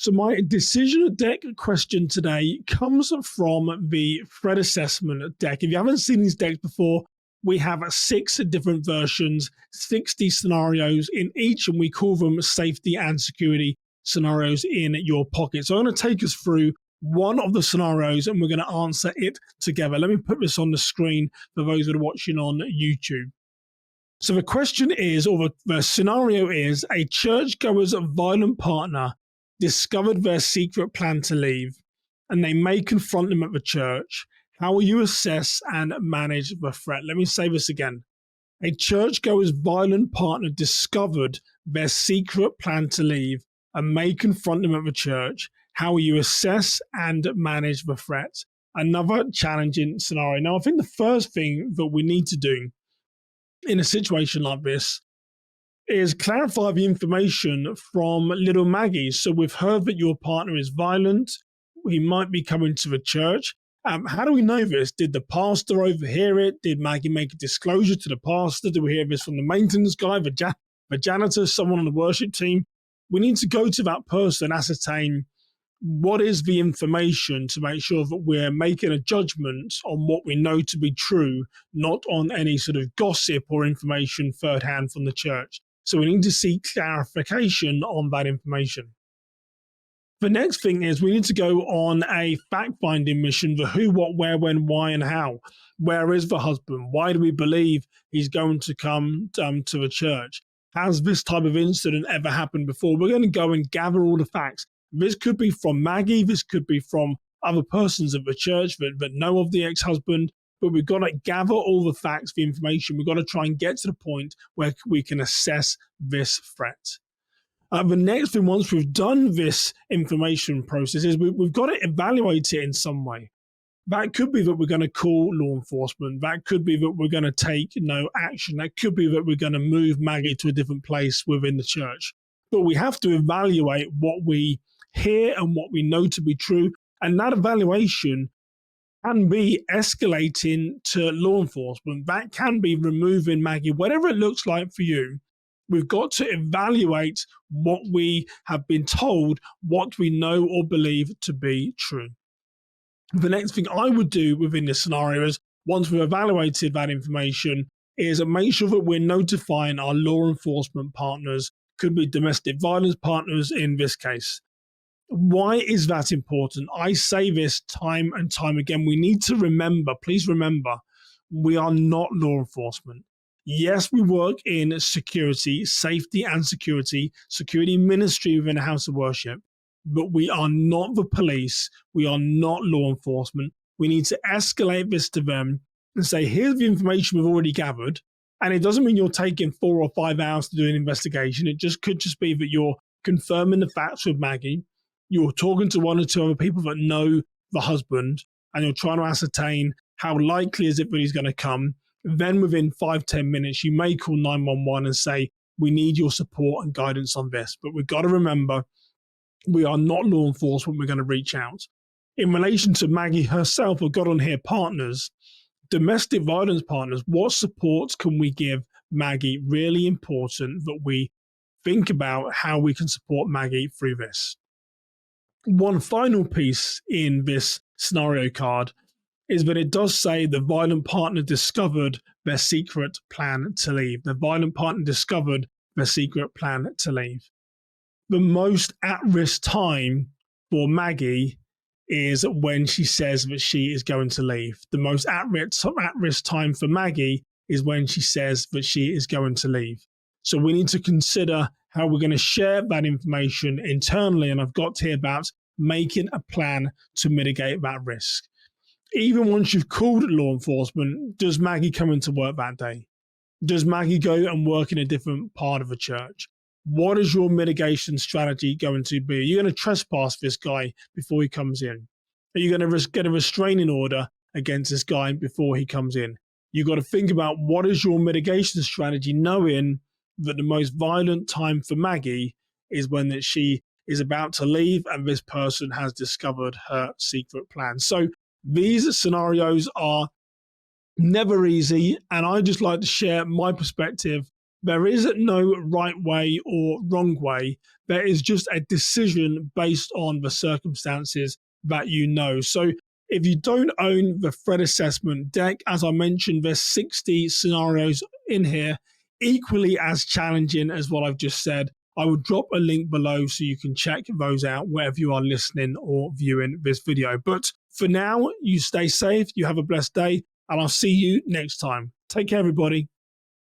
So my decision deck question today comes from the threat assessment deck. If you haven't seen these decks before, we have 6 different versions, 60 scenarios in each, and we call them safety and security scenarios in your pocket. So I'm going to take us through one of the scenarios and we're going to answer it together. Let me put this on the screen for those that are watching on YouTube. So the question is, or the scenario is, a churchgoer's violent partner discovered their secret plan to leave, and they may confront them at the church. How will you assess and manage the threat? Let me say this again. A churchgoer's violent partner discovered their secret plan to leave and may confront them at the church. How will you assess and manage the threat? Another challenging scenario. Now, I think the first thing that we need to do in a situation like this is clarify the information from little Maggie. So we've heard that your partner is violent. He might be coming to the church. How do we know this? Did the pastor overhear it? Did Maggie make a disclosure to the pastor? Did we hear this from the maintenance guy, the janitor, someone on the worship team? We need to go to that person, ascertain what is the information to make sure that we're making a judgment on what we know to be true, not on any sort of gossip or information third hand from the church. So we need to seek clarification on that information. The next thing is we need to go on a fact-finding mission, the who, what, where, when, why, and how. Where is the husband? Why do we believe he's going to come to the church? Has this type of incident ever happened before? We're going to go and gather all the facts. This could be from Maggie. This could be from other persons at the church that know of the ex-husband. But we've got to gather all the facts, the information. We've got to try and get to the point where we can assess this threat. The next thing, once we've done this information process, is we've got to evaluate it in some way. That could be that we're going to call law enforcement. That could be that we're going to take no action. That could be that we're going to move Maggie to a different place within the church. But we have to evaluate what we hear and what we know to be true. And that evaluation can be escalating to law enforcement. That can be removing Maggie, whatever it looks like for you. We've got to evaluate what we have been told, what we know or believe to be true. The next thing I would do within this scenario is, once we've evaluated that information, is make sure that we're notifying our law enforcement partners, could be domestic violence partners in this case. Why is that important? I say this time and time again. We need to remember, please remember, we are not law enforcement. Yes, we work in security, safety and security ministry within a house of worship, but we are not the police. We are not law enforcement. We need to escalate this to them and say, here's the information we've already gathered. And it doesn't mean you're taking 4 or 5 hours to do an investigation. It could just be that you're confirming the facts with Maggie. You're talking to 1 or 2 other people that know the husband, and you're trying to ascertain how likely is it that he's going to come. Then within 5-10 minutes, you may call 911 and say, we need your support and guidance on this. But we've got to remember, we are not law enforcement. We're going to reach out. In relation to Maggie herself, or got on here partners, domestic violence partners, what supports can we give Maggie? Really important that we think about how we can support Maggie through this. One final piece in this scenario card is that it does say the violent partner discovered their secret plan to leave. The violent partner discovered their secret plan to leave. The most at-risk time for Maggie is when she says that she is going to leave. The most at-risk time for Maggie is when she says that she is going to leave. So we need to consider how we're going to share that information internally, and I've got here about making a plan to mitigate that risk. Even once you've called law enforcement, does Maggie come into work that day? Does Maggie go and work in a different part of the church? What is your mitigation strategy going to be? Are you going to trespass this guy before he comes in? Are you going to get a restraining order against this guy before he comes in? You've got to think about what is your mitigation strategy, knowing that the most violent time for Maggie is when that she is about to leave and this person has discovered her secret plan. So these scenarios are never easy, and I just like to share my perspective There is no right way or wrong way. There is just a decision based on the circumstances that you know. So if you don't own the threat assessment deck, as I mentioned, there's 60 scenarios in here, equally as challenging as what I've just said. I will drop a link below so you can check those out wherever you are listening or viewing this video. But for now, you stay safe, you have a blessed day, and I'll see you next time. Take care, everybody.